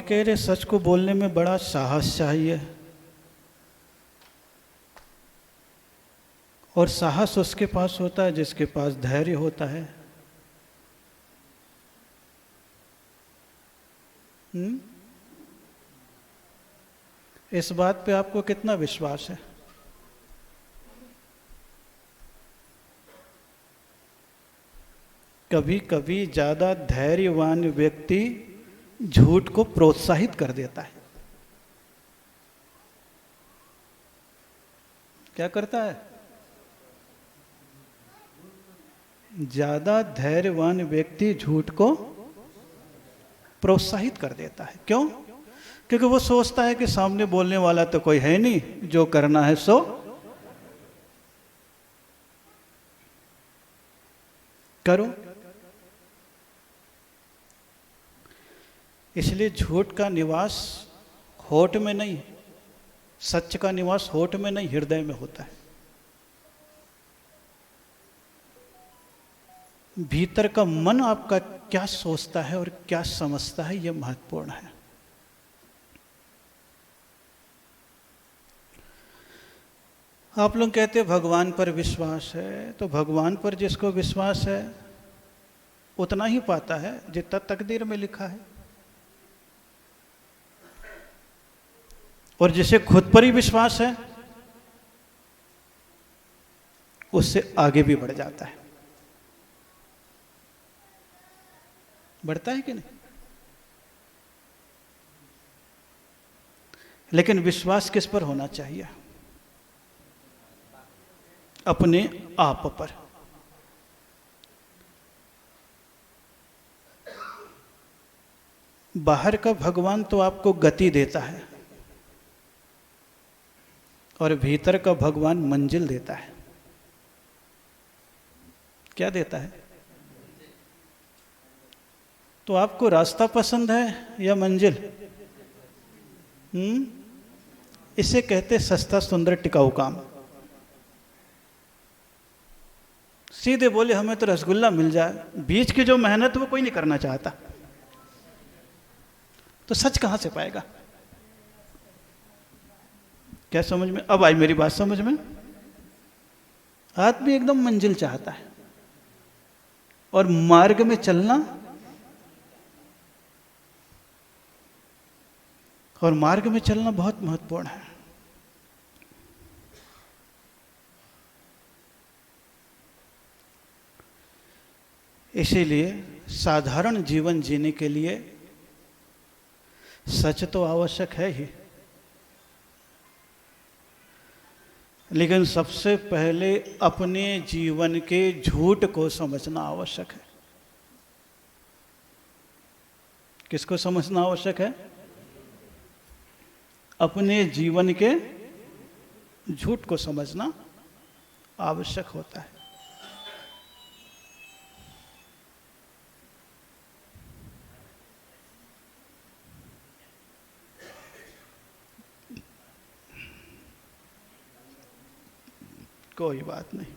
कह रहे सच को बोलने में बड़ा साहस चाहिए, और साहस उसके पास होता है जिसके पास धैर्य होता है। इस बात पे आपको कितना विश्वास है? कभी कभी ज्यादा धैर्यवान व्यक्ति झूठ को प्रोत्साहित कर देता है। क्या करता है? ज्यादा धैर्यवान व्यक्ति झूठ को प्रोत्साहित कर देता है। क्यों? क्योंकि वो सोचता है कि सामने बोलने वाला तो कोई है नहीं, जो करना है सो करो। इसलिए झूठ का निवास होठ में नहीं, सच का निवास होठ में नहीं, हृदय में होता है। भीतर का मन आपका क्या सोचता है और क्या समझता है, यह महत्वपूर्ण है। आप लोग कहते हैं भगवान पर विश्वास है, तो भगवान पर जिसको विश्वास है उतना ही पाता है जितना तकदीर में लिखा है, और जिसे खुद पर ही विश्वास है उससे आगे भी बढ़ जाता है। बढ़ता है कि नहीं? लेकिन विश्वास किस पर होना चाहिए? अपने आप पर। बाहर का भगवान तो आपको गति देता है, और भीतर का भगवान मंजिल देता है। क्या देता है? तो आपको रास्ता पसंद है या मंजिल? इसे कहते सस्ता सुंदर टिकाऊ काम। सीधे बोले हमें तो रसगुल्ला मिल जाए, बीच की जो मेहनत वो कोई नहीं करना चाहता, तो सच कहां से पाएगा? क्या समझ में अब आई मेरी बात? समझ में? आदमी एकदम मंजिल चाहता है, और मार्ग में चलना, और मार्ग में चलना बहुत महत्वपूर्ण है। इसीलिए साधारण जीवन जीने के लिए सच तो आवश्यक है ही, लेकिन सबसे पहले अपने जीवन के झूठ को समझना आवश्यक है। किसको समझना आवश्यक है? अपने जीवन के झूठ को समझना आवश्यक होता है। कोई बात नहीं,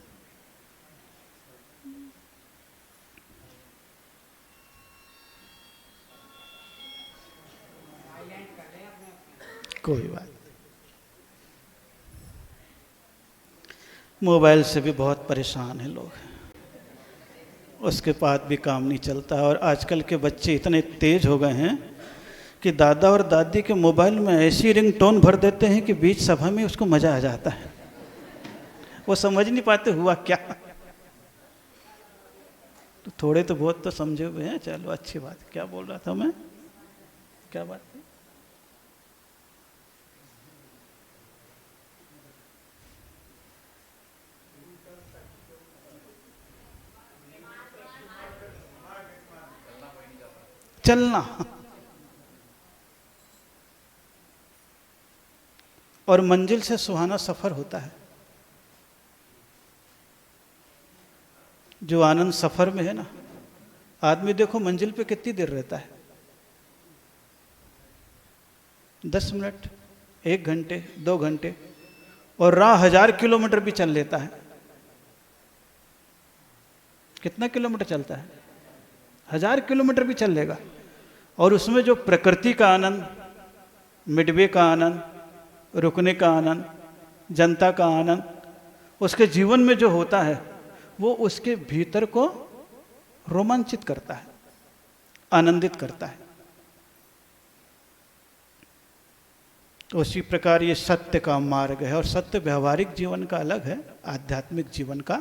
कोई बात। मोबाइल से भी बहुत परेशान हैं लोग, उसके बाद भी काम नहीं चलता। और आजकल के बच्चे इतने तेज हो गए हैं कि दादा और दादी के मोबाइल में ऐसी रिंगटोन भर देते हैं कि बीच सभा में उसको मजा आ जाता है। वो समझ नहीं पाते हुआ क्या। तो थोड़े तो बहुत तो समझे हुए हैं, चलो अच्छी बात। क्या बोल रहा था मैं? क्या बात थी? चलना और मंजिल से सुहाना सफर होता है। जो आनंद सफर में है ना, आदमी देखो मंजिल पे कितनी देर रहता है, 10 मिनट, 1 घंटे, 2 घंटे, और राह 1000 किलोमीटर भी चल लेता है। कितना किलोमीटर चलता है? 1000 किलोमीटर भी चल लेगा। और उसमें जो प्रकृति का आनंद, मिडवे का आनंद, रुकने का आनंद, जनता का आनंद, उसके जीवन में जो होता है वो उसके भीतर को रोमांचित करता है, आनंदित करता है। तो उसी प्रकार ये सत्य का मार्ग है, और सत्य व्यवहारिक जीवन का अलग है, आध्यात्मिक जीवन का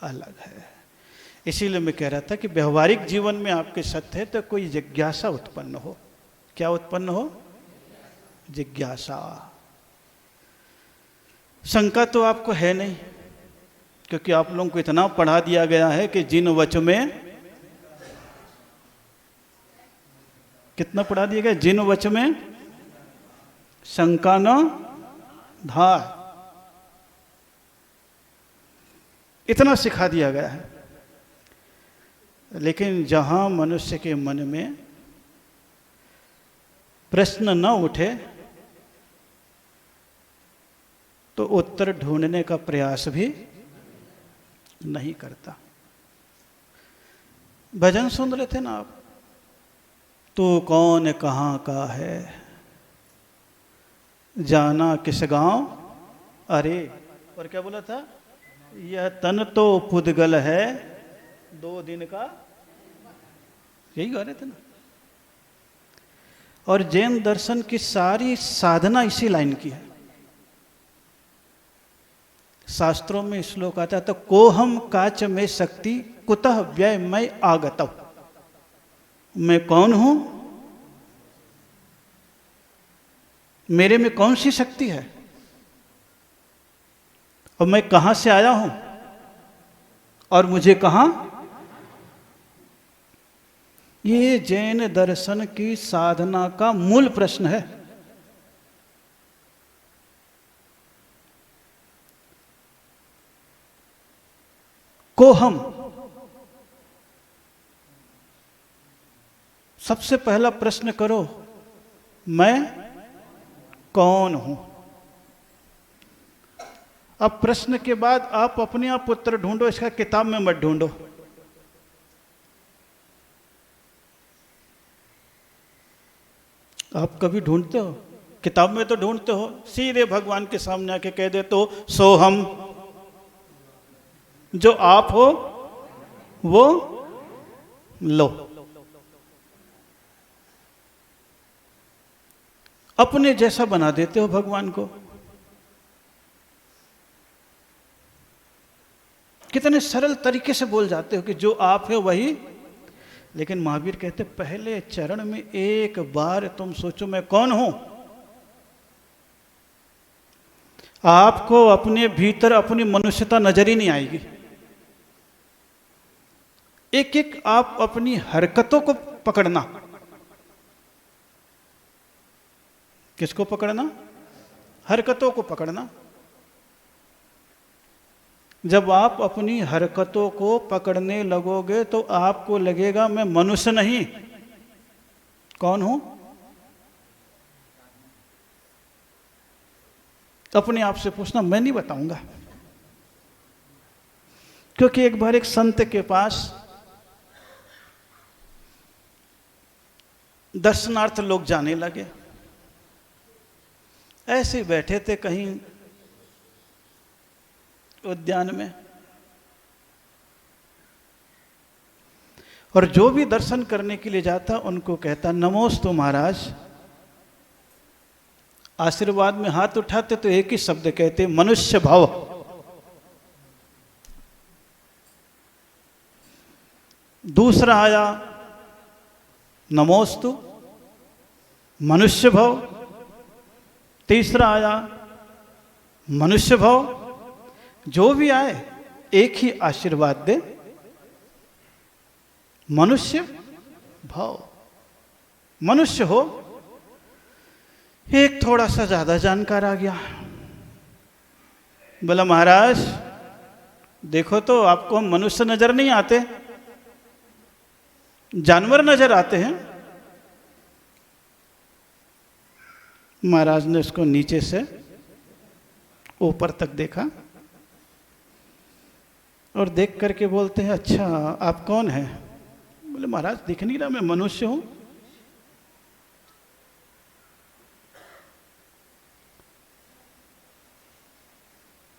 अलग है। इसीलिए मैं कह रहा था कि व्यवहारिक जीवन में आपके सत्य है तो कोई जिज्ञासा उत्पन्न हो। क्या उत्पन्न हो? जिज्ञासा। शंका तो आपको है नहीं, क्योंकि आप लोगों को इतना पढ़ा दिया गया है कि जिन वच में, कितना पढ़ा दिया गया? जिन वच में शंका न धार, इतना सिखा दिया गया है। लेकिन जहां मनुष्य के मन में प्रश्न न उठे तो उत्तर ढूंढने का प्रयास भी नहीं करता। भजन सुन रहे थे ना आप, तू कौन कहाँ का है, जाना किस गांव, अरे, और क्या बोला था? यह तन तो पुद्गल है, 2 दिन का, यही गा रहे थे ना। और जैन दर्शन की सारी साधना इसी लाइन की है। शास्त्रों में श्लोक आता है, तो कोहम काच में शक्ति कुतः व्यय मैं आगतव, मैं कौन हूं, मेरे में कौन सी शक्ति है, और मैं कहां से आया हूं, और मुझे कहां। ये जैन दर्शन की साधना का मूल प्रश्न है। को हम, सबसे पहला प्रश्न करो, मैं कौन हूं। अब प्रश्न के बाद आप अपने आप उत्तर ढूंढो, इसका किताब में मत ढूंढो। आप कभी ढूंढते हो? किताब में तो ढूंढते हो, सीधे भगवान के सामने आके कह दे तो सो हम, जो आप हो वो लो। अपने जैसा बना देते हो भगवान को। कितने सरल तरीके से बोल जाते हो कि जो आप है वही। लेकिन महावीर कहते पहले चरण में एक बार तुम सोचो मैं कौन हूं। आपको अपने भीतर अपनी मनुष्यता नजर ही नहीं आएगी। एक एक आप अपनी हरकतों को पकड़ना। किसको पकड़ना? हरकतों को पकड़ना। जब आप अपनी हरकतों को पकड़ने लगोगे तो आपको लगेगा मैं मनुष्य नहीं, कौन हूं? अपने आप से पूछना, मैं नहीं बताऊंगा। क्योंकि एक बार एक संत के पास दर्शनार्थ लोग जाने लगे। ऐसे बैठे थे कहीं उद्यान में, और जो भी दर्शन करने के लिए जाता उनको कहता नमोस्तु महाराज। आशीर्वाद में हाथ उठाते तो एक ही शब्द कहते, मनुष्य भव। दूसरा आया नमोस्तु मनुष्य भव। तीसरा आया मनुष्य भव। जो भी आए एक ही आशीर्वाद दे, मनुष्य भव। मनुष्य हो। एक थोड़ा सा ज्यादा जानकार आ गया, बोला महाराज देखो तो आपको हम मनुष्य नजर नहीं आते, जानवर नजर आते हैं। महाराज ने उसको नीचे से ऊपर तक देखा और देख करके बोलते हैं अच्छा आप कौन हैं? बोले महाराज दिख नहीं रहा, मैं मनुष्य हूं।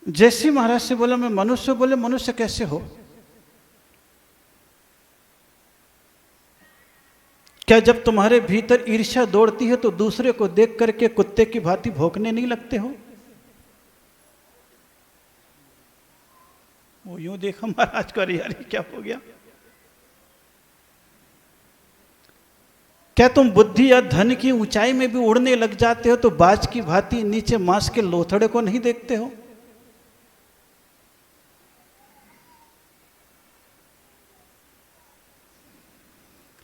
जैसे महाराज से बोला मैं मनुष्य, बोले मनुष्य कैसे हो? क्या जब तुम्हारे भीतर ईर्ष्या दौड़ती है तो दूसरे को देख करके कुत्ते की भांति भौंकने नहीं लगते हो? वो यूं देखा महाराज को, अरे यार क्या हो गया? क्या तुम बुद्धि या धन की ऊंचाई में भी उड़ने लग जाते हो तो बाज की भांति नीचे मांस के लोथड़े को नहीं देखते हो?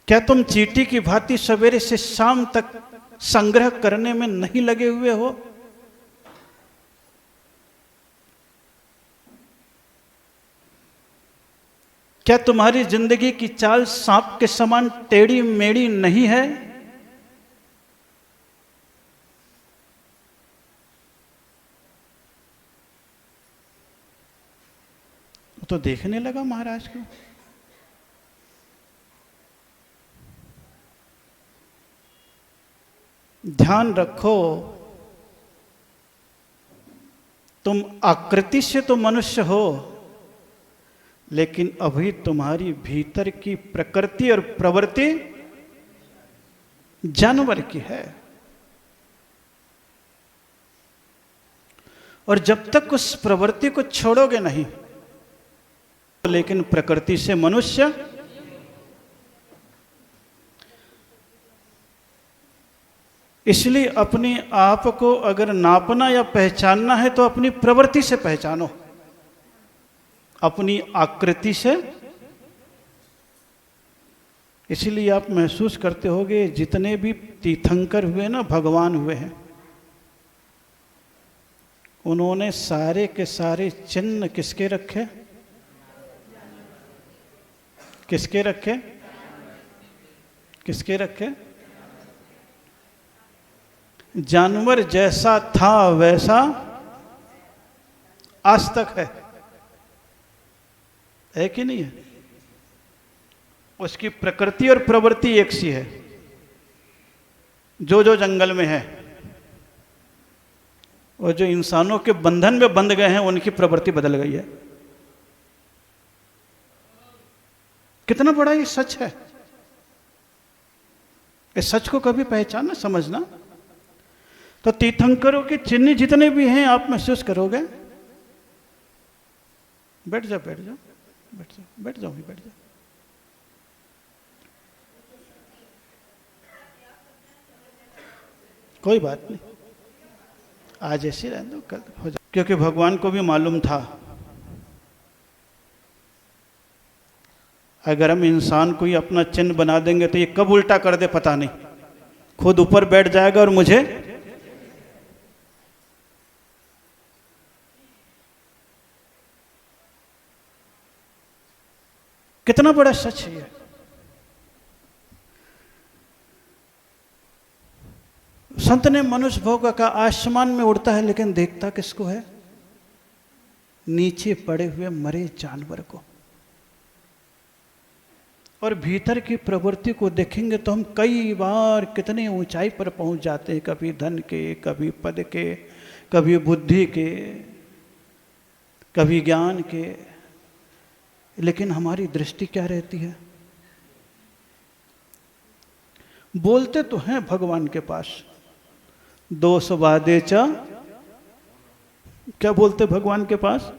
क्या तुम चींटी की भांति सवेरे से शाम तक संग्रह करने में नहीं लगे हुए हो? क्या तुम्हारी जिंदगी की चाल सांप के समान टेढ़ी मेढ़ी नहीं है? तो देखने लगा महाराज को। ध्यान रखो, तुम आकृति से तो मनुष्य हो, लेकिन अभी तुम्हारी भीतर की प्रकृति और प्रवृत्ति जानवर की है। और जब तक उस प्रवृत्ति को छोड़ोगे नहीं, लेकिन प्रकृति से मनुष्य। इसलिए अपने आप को अगर नापना या पहचानना है तो अपनी प्रवृत्ति से पहचानो, अपनी आकृति से। इसलिए आप महसूस करते होंगे जितने भी तीर्थंकर हुए ना, भगवान हुए हैं, उन्होंने सारे के सारे चिन्ह किसके रखे? किसके रखे? किसके रखे? जानवर जैसा था वैसा आज तक है कि नहीं है? उसकी प्रकृति और प्रवृत्ति एक सी है। जो जो जंगल में है और जो इंसानों के बंधन में बंध गए हैं, उनकी प्रवृत्ति बदल गई है। कितना बड़ा ये सच है। इस सच को कभी पहचानना, समझना। तो तीर्थंकरों के चिन्ह जितने भी हैं आप महसूस करोगे। बैठ जाओ, बैठ जाओ, बैठ जाओ, बैठ जाओ, बैठ जाओ। कोई बात नहीं, आज ऐसे रहने दो, कल हो जाए। क्योंकि भगवान को भी मालूम था अगर हम इंसान को ही अपना चिन्ह बना देंगे तो ये कब उल्टा कर दे पता नहीं, खुद ऊपर बैठ जाएगा और मुझे। कितना बड़ा सच है ये। संत ने मनुष्य भोग का आसमान में उड़ता है, लेकिन देखता किसको है? नीचे पड़े हुए मरे जानवर को। और भीतर की प्रवृत्ति को देखेंगे तो हम कई बार कितने ऊंचाई पर पहुंच जाते हैं, कभी धन के, कभी पद के, कभी बुद्धि के, कभी ज्ञान के, लेकिन हमारी दृष्टि क्या रहती है? बोलते तो हैं भगवान के पास, दोष वादे च, क्या बोलते भगवान के पास?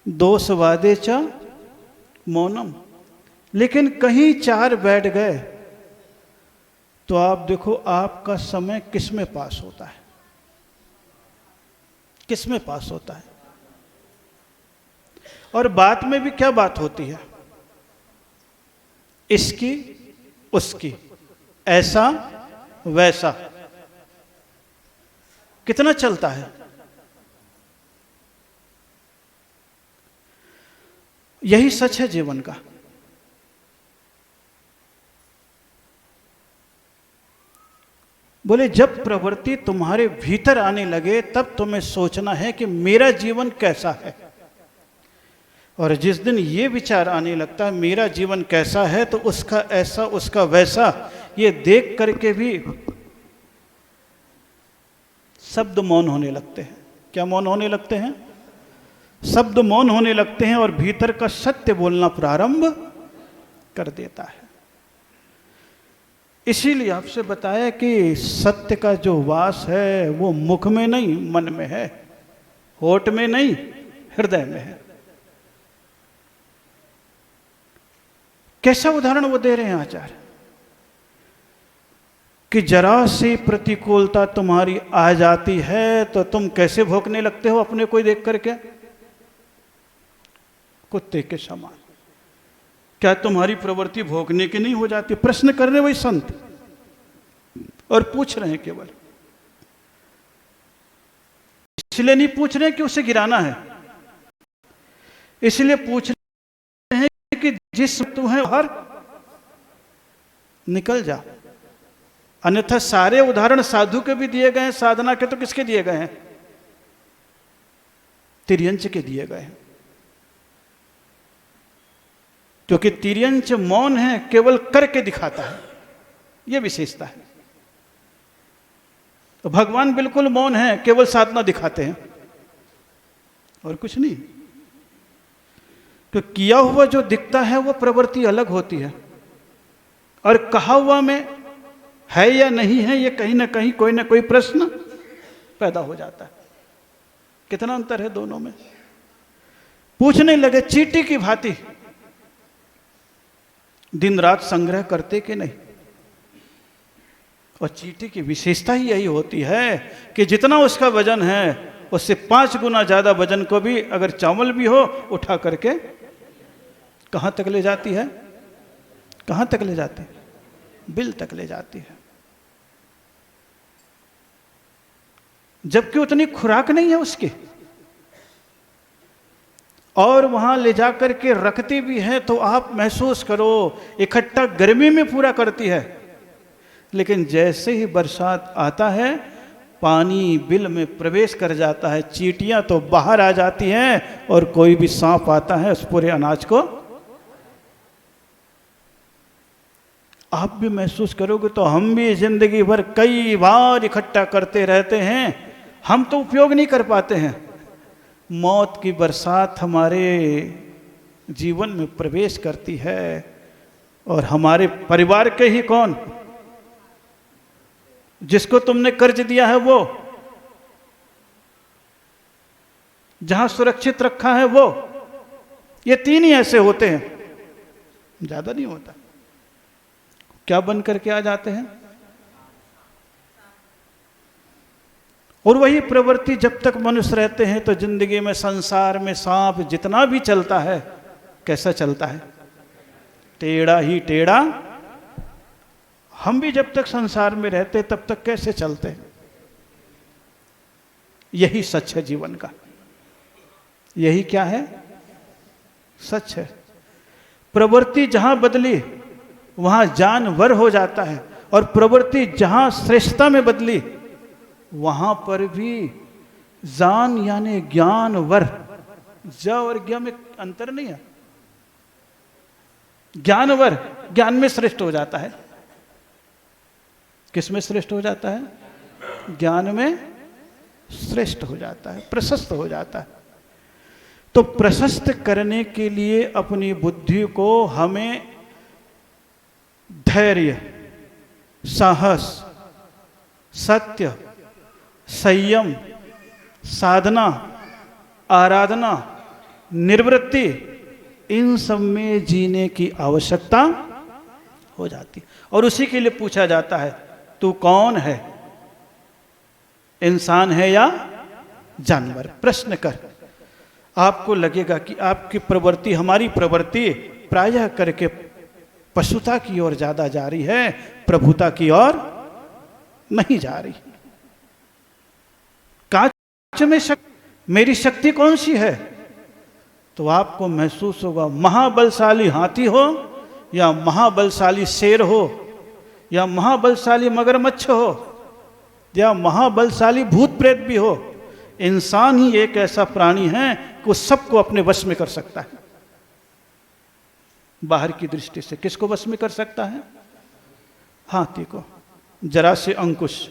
दोष वादे च मौनम। लेकिन कहीं चार बैठ गए तो आप देखो आपका समय किस में पास होता है? किस में पास होता है? और बात में भी क्या बात होती है? इसकी उसकी, ऐसा वैसा, कितना चलता है? यही सच है जीवन का। बोले जब प्रवृत्ति तुम्हारे भीतर आने लगे तब तुम्हें सोचना है कि मेरा जीवन कैसा है। और जिस दिन ये विचार आने लगता है मेरा जीवन कैसा है, तो उसका ऐसा उसका वैसा, ये देख करके भी शब्द मौन होने लगते हैं। क्या मौन होने लगते हैं? शब्द मौन होने लगते हैं और भीतर का सत्य बोलना प्रारंभ कर देता है। इसीलिए आपसे बताया कि सत्य का जो वास है वो मुख में नहीं मन में है, होठ में नहीं हृदय में है। कैसा उदाहरण वो दे रहे हैं आचार्य कि जरा सी प्रतिकूलता तुम्हारी आ जाती है तो तुम कैसे भौंकने लगते हो अपने को देख करके? कुत्ते के समान। क्या तुम्हारी प्रवृत्ति भौंकने की नहीं हो जाती? प्रश्न कर रहे वही संत और पूछ रहे हैं केवल। इसलिए नहीं पूछ रहे कि उसे गिराना है, इसलिए पूछ रहे हैं कि जिस तू है हर निकल जा। अन्यथा सारे उदाहरण साधु के भी दिए गए हैं, साधना के तो किसके दिए गए हैं? तिर्यंच के दिए गए हैं। क्योंकि तिर्यंच मौन है, केवल करके दिखाता है, यह विशेषता है। तो भगवान बिल्कुल मौन है, केवल साधना दिखाते हैं और कुछ नहीं। तो किया हुआ जो दिखता है वो प्रवृत्ति अलग होती है, और कहा हुआ में है या नहीं है ये कहीं ना कहीं कोई ना कोई प्रश्न पैदा हो जाता है। कितना अंतर है दोनों में? पूछने लगे चींटी की भांति दिन रात संग्रह करते कि नहीं? और चींटी की विशेषता ही यही होती है कि जितना उसका वजन है उससे 5 गुना ज्यादा वजन को भी अगर चावल भी हो उठा करके कहां तक ले जाती है? कहां तक ले जाती है? बिल तक ले जाती है। जबकि उतनी खुराक नहीं है उसकी, और वहां ले जाकर के रखती भी है तो आप महसूस करो इकट्ठा गर्मी में पूरा करती है, लेकिन जैसे ही बरसात आता है पानी बिल में प्रवेश कर जाता है, चींटियां तो बाहर आ जाती हैं और कोई भी सांप आता है उस पूरे अनाज को आप भी महसूस करोगे। तो हम भी जिंदगी भर कई बार इकट्ठा करते रहते हैं, हम तो उपयोग नहीं कर पाते हैं। मौत की बरसात हमारे जीवन में प्रवेश करती है और हमारे परिवार के ही कौन, जिसको तुमने कर्ज दिया है वो, जहां सुरक्षित रखा है वो, ये 3 ही ऐसे होते हैं, ज्यादा नहीं होता। क्या बन करके आ जाते हैं? और वही प्रवृत्ति जब तक मनुष्य रहते हैं तो जिंदगी में संसार में सांप जितना भी चलता है कैसा चलता है? टेढ़ा ही टेढ़ा। हम भी जब तक संसार में रहते तब तक कैसे चलते हैं? यही सच है जीवन का। यही क्या है? सच है। प्रवृत्ति जहां बदली वहां जानवर हो जाता है, और प्रवृत्ति जहां श्रेष्ठता में बदली वहां पर भी जान यानी ज्ञानवर, ज और ज्ञ में अंतर नहीं है। ज्ञानवर ज्ञान में श्रेष्ठ हो जाता है। किस में श्रेष्ठ हो जाता है? ज्ञान में श्रेष्ठ हो जाता है, प्रशस्त हो जाता है। तो प्रशस्त करने के लिए अपनी बुद्धि को हमें धैर्य, साहस, सत्य, संयम, साधना, आराधना, निर्वृत्ति, इन सब में जीने की आवश्यकता हो जाती है। और उसी के लिए पूछा जाता है तू कौन है? इंसान है या जानवर? प्रश्न कर। आपको लगेगा कि आपकी प्रवृत्ति, हमारी प्रवृत्ति प्रायः करके पशुता की ओर ज्यादा जा रही है, प्रभुता की ओर नहीं जा रही। कांच में मेरी शक्ति कौन सी है? तो आपको महसूस होगा महाबलशाली हाथी हो या महाबलशाली शेर हो या महाबलशाली मगरमच्छ हो या महाबलशाली भूत प्रेत भी हो, इंसान ही एक ऐसा प्राणी है कि वो सबको अपने वश में कर सकता है। बाहर की दृष्टि से किसको वश में कर सकता है? हाथी को, जरा से अंकुश।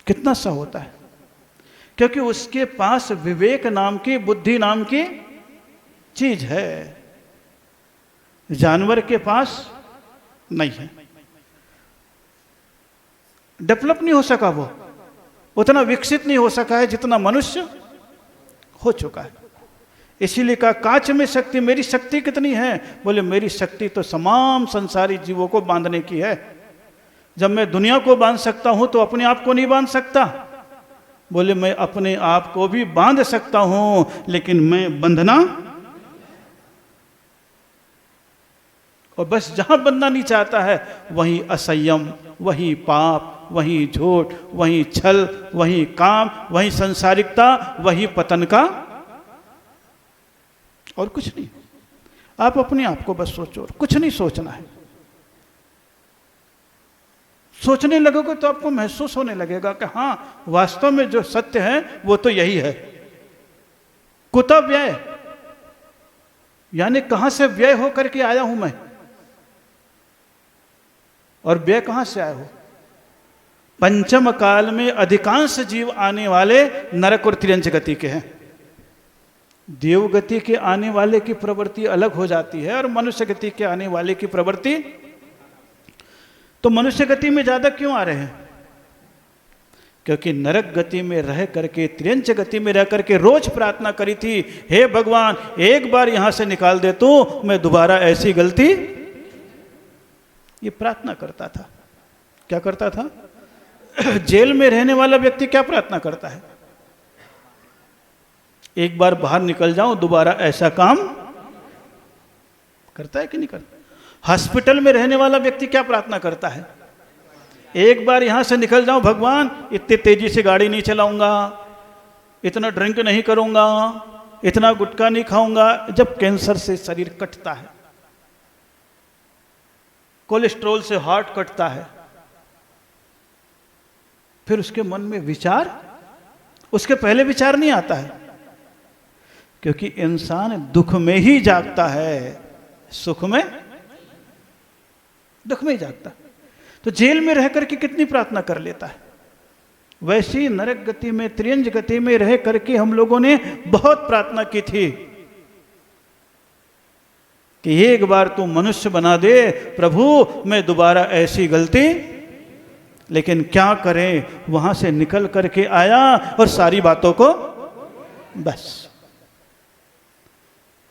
कितना सा होता है, क्योंकि उसके पास विवेक नाम की, बुद्धि नाम की चीज है, जानवर के पास नहीं है। डेवलप नहीं हो सका, वो उतना विकसित नहीं हो सका है जितना मनुष्य हो चुका है। इसीलिए कहा कांच में शक्ति, मेरी शक्ति कितनी है? बोले मेरी शक्ति तो तमाम संसारी जीवों को बांधने की है। जब मैं दुनिया को बांध सकता हूं तो अपने आप को नहीं बांध सकता? बोले मैं अपने आप को भी बांध सकता हूं, लेकिन मैं बंधना, और बस जहां बंधना नहीं चाहता है वहीं असंयम, वहीं पाप, वहीं झूठ, वहीं छल, वहीं काम, वहीं संसारिकता, वहीं पतन का, और कुछ नहीं। आप अपने आप को बस सोचो, कुछ नहीं सोचना है। सोचने लगोगे तो आपको महसूस होने लगेगा कि हाँ, वास्तव में जो सत्य है वो तो यही है। कुतः व्यय, यानी कहां से व्यय होकर के आया हूं मैं, और व्यय कहां से आया हो? पंचम काल में अधिकांश जीव आने वाले नरक और तिर्यंच गति के हैं। देव गति के आने वाले की प्रवृत्ति अलग हो जाती है, और मनुष्य गति के आने वाले की प्रवृत्ति, तो मनुष्य गति में ज्यादा क्यों आ रहे हैं? क्योंकि नरक गति में रह करके, तिर्यंच गति में रह करके रोज प्रार्थना करी थी, हे भगवान एक बार यहां से निकाल दे तो मैं दोबारा ऐसी गलती, ये प्रार्थना करता था। क्या करता था? जेल में रहने वाला व्यक्ति क्या प्रार्थना करता है? एक बार बाहर निकल जाऊं, दोबारा ऐसा काम करता है कि नहीं करता? हॉस्पिटल में रहने वाला व्यक्ति क्या प्रार्थना करता है? एक बार यहां से निकल जाऊं, भगवान इतनी तेजी से गाड़ी नहीं चलाऊंगा, इतना ड्रिंक नहीं करूंगा, इतना गुटखा नहीं खाऊंगा। जब कैंसर से शरीर कटता है, कोलेस्ट्रॉल से हार्ट कटता है, फिर उसके मन में विचार, उसके पहले विचार नहीं आता है, क्योंकि इंसान दुख में ही जागता है, सुख में, दुख में ही जागता। तो जेल में रह करके कितनी प्रार्थना कर लेता है। वैसी नरक गति में, त्रियंज गति में रह करके हम लोगों ने बहुत प्रार्थना की थी कि एक बार तू मनुष्य बना दे प्रभु, मैं दोबारा ऐसी गलती। लेकिन क्या करें, वहां से निकल करके आया और सारी बातों को, बस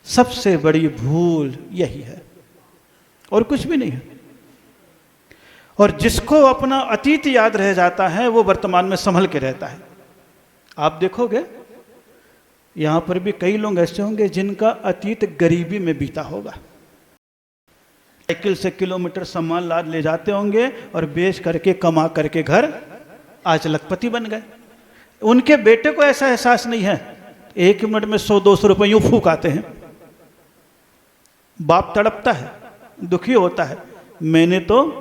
सबसे बड़ी भूल यही है, और कुछ भी नहीं है। और जिसको अपना अतीत याद रह जाता है वो वर्तमान में संभल के रहता है। आप देखोगे यहां पर भी कई लोग ऐसे होंगे जिनका अतीत गरीबी में बीता होगा। साइकिल से किलोमीटर सामान लाद ले जाते होंगे और बेच करके कमा करके घर आज लखपति बन गए। उनके बेटे को ऐसा एहसास नहीं है, 1 मिनट में 100-200 रुपए यूं फूक आते हैं। बाप तड़पता है, दुखी होता है, मैंने तो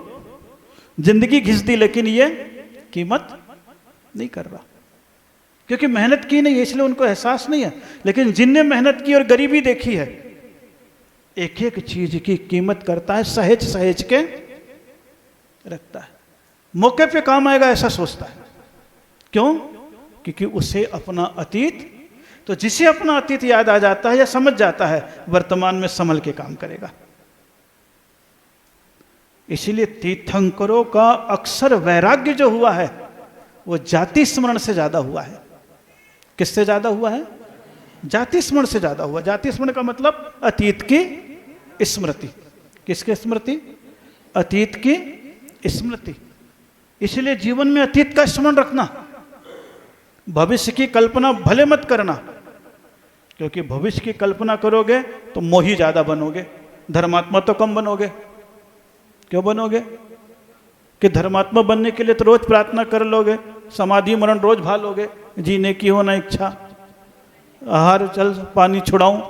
जिंदगी घिस दी लेकिन ये कीमत नहीं कर रहा, क्योंकि मेहनत की नहीं है इसलिए उनको एहसास नहीं है। लेकिन जिनने मेहनत की और गरीबी देखी है, एक एक चीज की कीमत करता है, सहेज सहेज के रखता है, मौके पे काम आएगा ऐसा सोचता है। क्यों? क्योंकि उसे अपना अतीत, तो जिसे अपना अतीत याद आ जाता है या समझ जाता है, वर्तमान में संभल के काम करेगा। इसीलिए तीर्थंकरों का अक्सर वैराग्य जो हुआ है वो जाति स्मरण से ज्यादा हुआ है। किससे ज्यादा हुआ है? जाति स्मरण से ज्यादा हुआ। जाति स्मरण का मतलब अतीत की स्मृति। किसकी स्मृति? अतीत की स्मृति। इसलिए जीवन में अतीत का स्मरण रखना, भविष्य की कल्पना भले मत करना, क्योंकि भविष्य की कल्पना करोगे तो मोही ज्यादा बनोगे, धर्मात्मा तो कम बनोगे। क्यों बनोगे? कि धर्मात्मा बनने के लिए तो रोज प्रार्थना कर लोगे, समाधि मरण रोज भालोगे, जीने की हो ना इच्छा, आहार चल पानी छुड़ाऊं,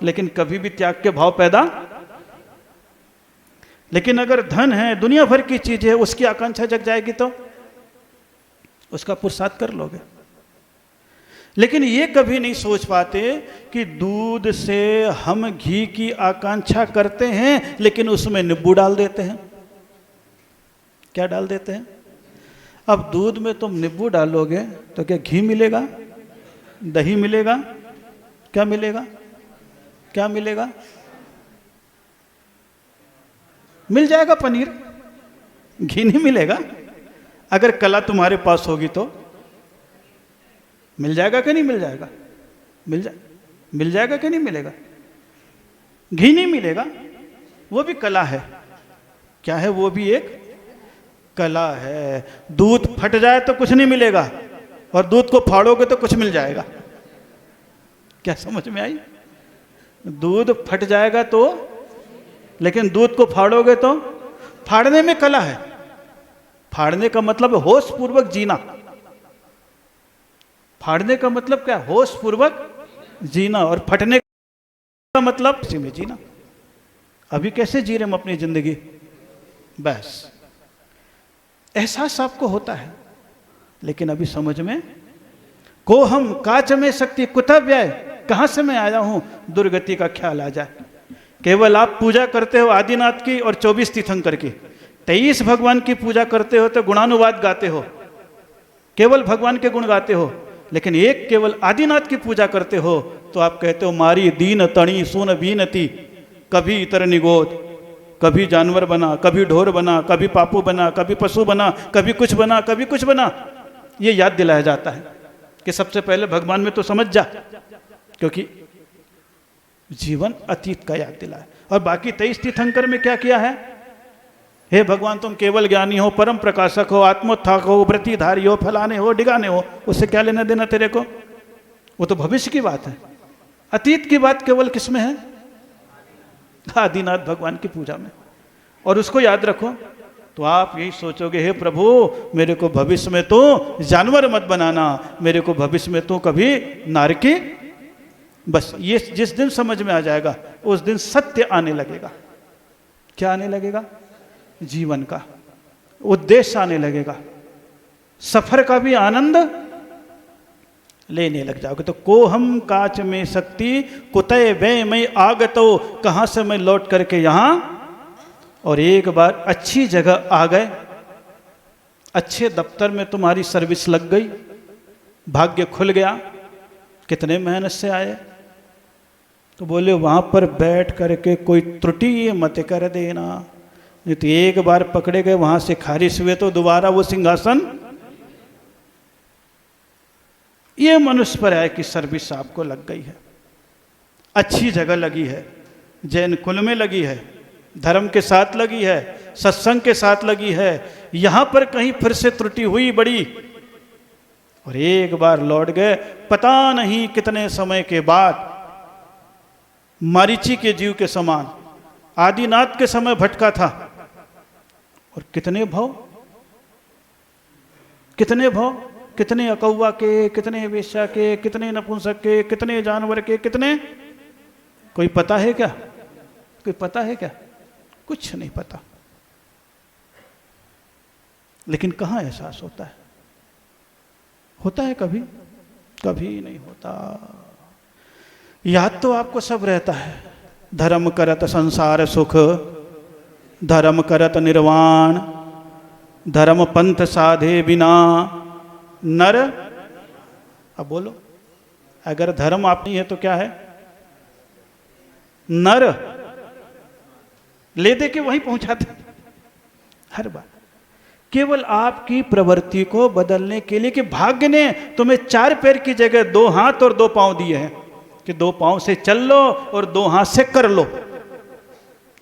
लेकिन कभी भी त्याग के भाव पैदा। लेकिन अगर धन है, दुनिया भर की चीज है, उसकी आकांक्षा जग जाएगी तो उसका पुरुषार्थ कर लोगे। लेकिन ये कभी नहीं सोच पाते कि दूध से हम घी की आकांक्षा करते हैं, लेकिन उसमें नींबू डाल देते हैं। क्या डाल देते हैं? अब दूध में तुम नींबू डालोगे तो क्या घी मिलेगा, दही मिलेगा, क्या मिलेगा, क्या मिलेगा? मिल जाएगा पनीर, घी नहीं मिलेगा। अगर कला तुम्हारे पास होगी तो मिल जाएगा कि नहीं मिल जाएगा? मिल जाएगा कि नहीं मिलेगा? घी नहीं मिलेगा, वो भी कला है। क्या है? वो भी एक कला है। दूध फट जाए तो कुछ नहीं मिलेगा, और दूध को फाड़ोगे तो कुछ मिल जाएगा। क्या समझ में आई? दूध फट जाएगा तो, लेकिन दूध को फाड़ोगे तो, फाड़ने में कला है। फाड़ने का मतलब होश पूर्वक जीना। फाड़ने का मतलब क्या? होश पूर्वक जीना। और फटने का मतलब इसी में जीना। अभी कैसे जी रहे हम अपनी जिंदगी? बस एहसास आपको होता है, लेकिन अभी समझ में को हम काच में शक्ति कुतः व्यय, कहां से मैं आया हूं, दुर्गति का ख्याल आ जाए। केवल आप पूजा करते हो आदिनाथ की और 24 तीर्थंकर की, 23 भगवान की पूजा करते हो तो गुणानुवाद गाते हो, केवल भगवान के गुण गाते हो। लेकिन एक केवल आदिनाथ की पूजा करते हो तो आप कहते हो मारी दीन तणी सुन बीनती, कभी इतर निगोद, कभी जानवर बना, कभी ढोर बना, कभी पापू बना, कभी पशु बना, कभी कुछ बना, कभी कुछ बना। ये याद दिलाया जाता है कि सबसे पहले भगवान में तो समझ जा, क्योंकि जीवन अतीत का याद दिलाया। और बाकी 23 तीर्थंकर में क्या किया है? हे भगवान तुम केवल ज्ञानी हो, परम प्रकाशक हो, आत्मोत्थाक हो, व्रतिधारी हो, फलाने हो, डिगाने हो, उससे क्या लेना देना तेरे को? वो तो भविष्य की बात है। अतीत की बात केवल किस में है? आदिनाथ भगवान की पूजा में। और उसको याद रखो तो आप यही सोचोगे, हे प्रभु मेरे को भविष्य में तो जानवर मत बनाना, मेरे को भविष्य में तो कभी नारकी। बस ये जिस दिन समझ में आ जाएगा उस दिन सत्य आने लगेगा। क्या आने लगेगा? जीवन का उद्देश्य आने लगेगा, सफर का भी आनंद लेने लग जाओगे। तो को हम काच में शक्ति कुतय वे मैं आगतो, कहां से मैं लौट करके यहां। और एक बार अच्छी जगह आ गए, अच्छे दफ्तर में तुम्हारी सर्विस लग गई, भाग्य खुल गया। कितने मेहनत से आए? तो बोले वहां पर बैठ करके कोई त्रुटि मत कर देना, नहीं तो एक बार पकड़े गए वहां से खारिज हुए तो दोबारा वो सिंहासन। ये मनुष्य पर है कि सर्विस आपको लग गई है, अच्छी जगह लगी है, जैन कुल में लगी है, धर्म के साथ लगी है, सत्संग के साथ लगी है। यहां पर कहीं फिर से त्रुटि हुई बड़ी और एक बार लौट गए, पता नहीं कितने समय के बाद, मारीची के जीव के समान आदिनाथ के समय भटका था। और कितने भव, कितने भव, कितने अकौवा के, कितने वेश्या के, कितने नपुंसक के, कितने जानवर के, कितने, कोई पता है क्या? कोई पता है क्या? कुछ नहीं पता। लेकिन कहां एहसास होता है? होता है कभी? कभी नहीं होता। याद तो आपको सब रहता है, धर्म करत संसार सुख, धर्म करत निर्वाण, धर्म पंथ साधे बिना नर। अब बोलो, अगर धर्म आप नहीं है तो क्या है? नर ले दे के वहीं पहुंचाते हर बार। केवल आपकी प्रवृत्ति को बदलने के लिए कि भाग्य ने तुम्हें 4 पैर की जगह 2 हाथ और 2 पांव दिए हैं कि 2 पांव से चल लो और 2 हाथ से कर लो।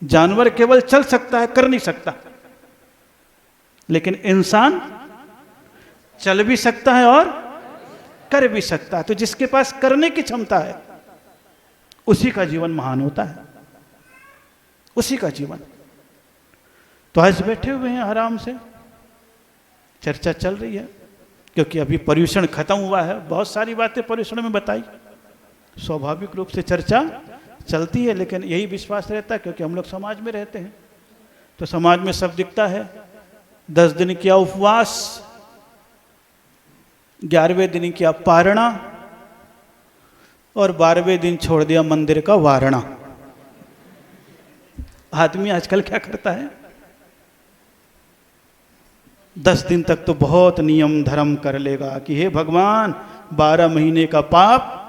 जानवर केवल चल सकता है, कर नहीं सकता, लेकिन इंसान चल भी सकता है और कर भी सकता है। तो जिसके पास करने की क्षमता है उसी का जीवन महान होता है, उसी का जीवन। तो आज बैठे हुए हैं आराम से, चर्चा चल रही है, क्योंकि अभी पर्यूषण खत्म हुआ है। बहुत सारी बातें पर्यूषण में बताई, स्वाभाविक रूप से चर्चा चलती है, लेकिन यही विश्वास रहता है क्योंकि हम लोग समाज में रहते हैं तो समाज में सब दिखता है। 10 दिन किया उपवास, 11वें दिन किया पारणा और 12वें दिन छोड़ दिया मंदिर का वारणा। आदमी आजकल क्या करता है? 10 दिन तक तो बहुत नियम धर्म कर लेगा कि हे भगवान 12 महीने का पाप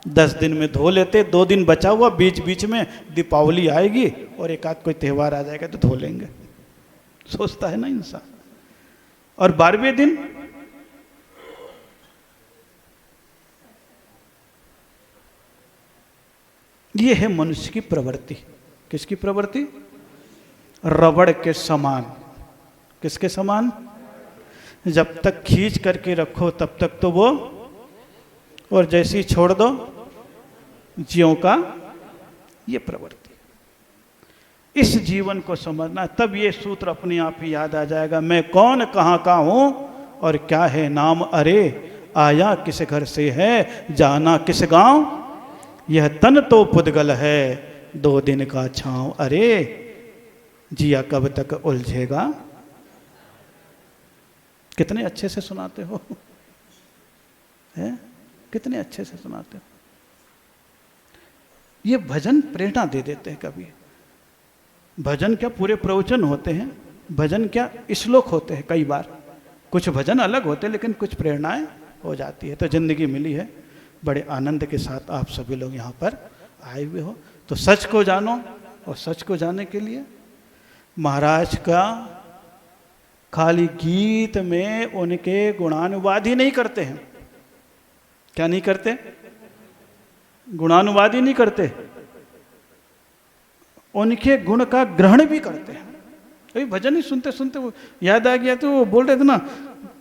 10 दिन में धो लेते, 2 दिन बचा हुआ, बीच बीच में दीपावली आएगी और एक आध कोई त्यौहार आ जाएगा तो धो लेंगे, सोचता है ना इंसान। और 12वें दिन ये है मनुष्य की प्रवृत्ति। किसकी प्रवृत्ति? रबड़ के समान। किसके समान? जब तक खींच करके रखो तब तक तो वो, और जैसे ही छोड़ दो ज्यों का, ये प्रवृत्ति। इस जीवन को समझना, तब ये सूत्र अपने आप ही याद आ जाएगा। मैं कौन, कहाँ का हूं और क्या है नाम, अरे आया किस घर से है, जाना किस गांव, यह तन तो पुद्गल है 2 दिन का छांव, अरे जिया कब तक उलझेगा। कितने अच्छे से सुनाते हो, है? कितने अच्छे से सुनाते हो। ये भजन प्रेरणा दे देते हैं। कभी भजन क्या पूरे प्रवचन होते हैं, भजन क्या श्लोक होते हैं। कई बार कुछ भजन अलग होते हैं लेकिन कुछ प्रेरणाएं हो जाती है। तो जिंदगी मिली है, बड़े आनंद के साथ आप सभी लोग यहाँ पर आए हुए हो। तो सच को जानो, और सच को जानने के लिए महाराज का खाली गीत में उनके गुणानुवाद ही नहीं करते हैं। क्या नहीं करते? गुणानुवाद ही नहीं करते, उनके गुण का ग्रहण भी करते हैं। अभी भजन ही सुनते सुनते वो याद आ गया, तो वो बोल रहे थे ना,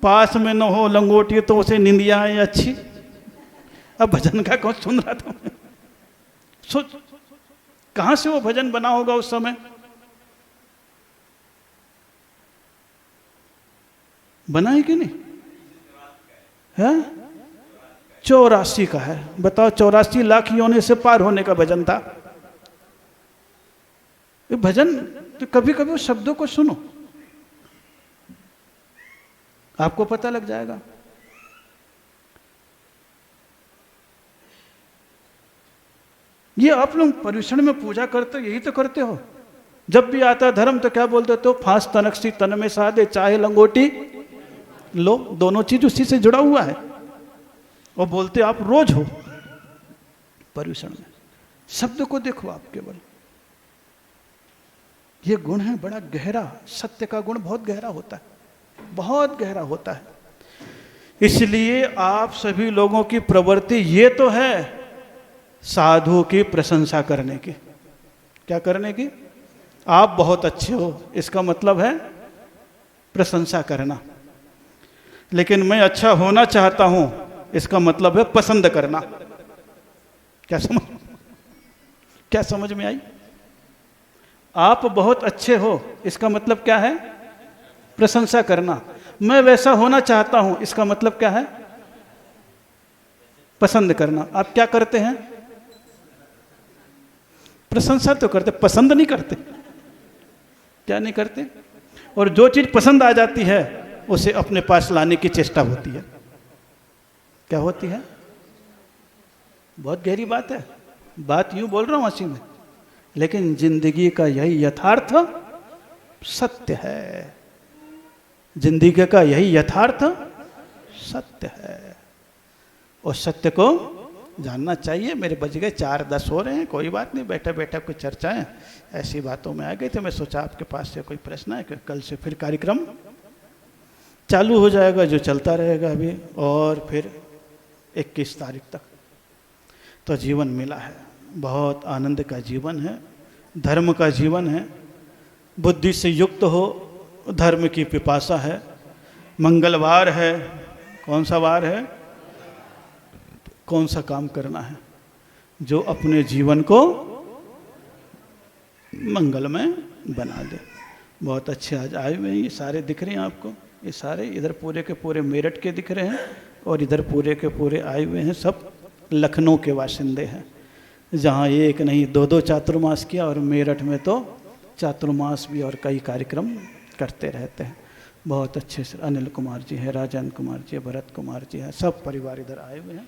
पास में न हो लंगोटी तो उसे निंदिया है अच्छी। अब भजन का कौन सुन रहा था? सोच कहां से वो भजन बना होगा उस समय। बना है कि नहीं है? 84 का है। बताओ, 84 लाख योनि से पार होने का भजन था। ये भजन तो कभी कभी उस शब्दों को सुनो, आपको पता लग जाएगा। ये आप लोग पर्युषण में पूजा करते हो, यही तो करते हो। जब भी आता धर्म तो क्या बोलते हो? फांस तनकसी तन में साधे, चाहे लंगोटी लो। दोनों चीज उसी से जुड़ा हुआ है। और बोलते आप रोज हो पर्युषण में। शब्द को देखो आप केवल। ये गुण है बड़ा गहरा। सत्य का गुण बहुत गहरा होता है, बहुत गहरा होता है। इसलिए आप सभी लोगों की प्रवृत्ति ये तो है साधु की प्रशंसा करने की। क्या करने की? आप बहुत अच्छे हो, इसका मतलब है प्रशंसा करना। लेकिन मैं अच्छा होना चाहता हूं, इसका मतलब है पसंद करना। क्या समझ में आई? आप बहुत अच्छे हो, इसका मतलब क्या है? प्रशंसा करना। मैं वैसा होना चाहता हूं, इसका मतलब क्या है? पसंद करना। आप क्या करते हैं? प्रशंसा तो करते, पसंद नहीं करते। क्या नहीं करते? और जो चीज पसंद आ जाती है उसे अपने पास लाने की चेष्टा होती है। क्या होती है? बहुत गहरी बात है। बात यूं बोल रहा हूं हंसी में, लेकिन जिंदगी का यही यथार्थ सत्य है। जिंदगी का यही यथार्थ सत्य है, और सत्य को जानना चाहिए। मेरे बज गए 4:10 हो रहे हैं। कोई बात नहीं, बैठे बैठे कुछ चर्चाएं ऐसी बातों में आ गई, तो मैं सोचा आपके पास से कोई प्रश्न है कि कल से फिर कार्यक्रम चालू हो जाएगा, जो चलता रहेगा अभी, और फिर 21 तारीख तक। तो जीवन मिला है, बहुत आनंद का जीवन है, धर्म का जीवन है। बुद्धि से युक्त हो, धर्म की पिपासा है। मंगलवार है, कौन सा वार है? कौन सा काम करना है जो अपने जीवन को मंगलमय बना दे। बहुत अच्छे आज आए हुए हैं, ये सारे दिख रहे हैं आपको। ये सारे इधर पूरे के पूरे मेरठ के दिख रहे हैं, और इधर पूरे के पूरे आए हुए हैं सब लखनऊ के वासिंदे हैं, जहाँ एक नहीं 2-2 चातुर्मास किया, और मेरठ में तो चातुर्मास भी और कई कार्यक्रम करते रहते हैं। बहुत अच्छे से अनिल कुमार जी हैं, राजन कुमार जी, भरत कुमार जी हैं, सब परिवार इधर आए हुए हैं।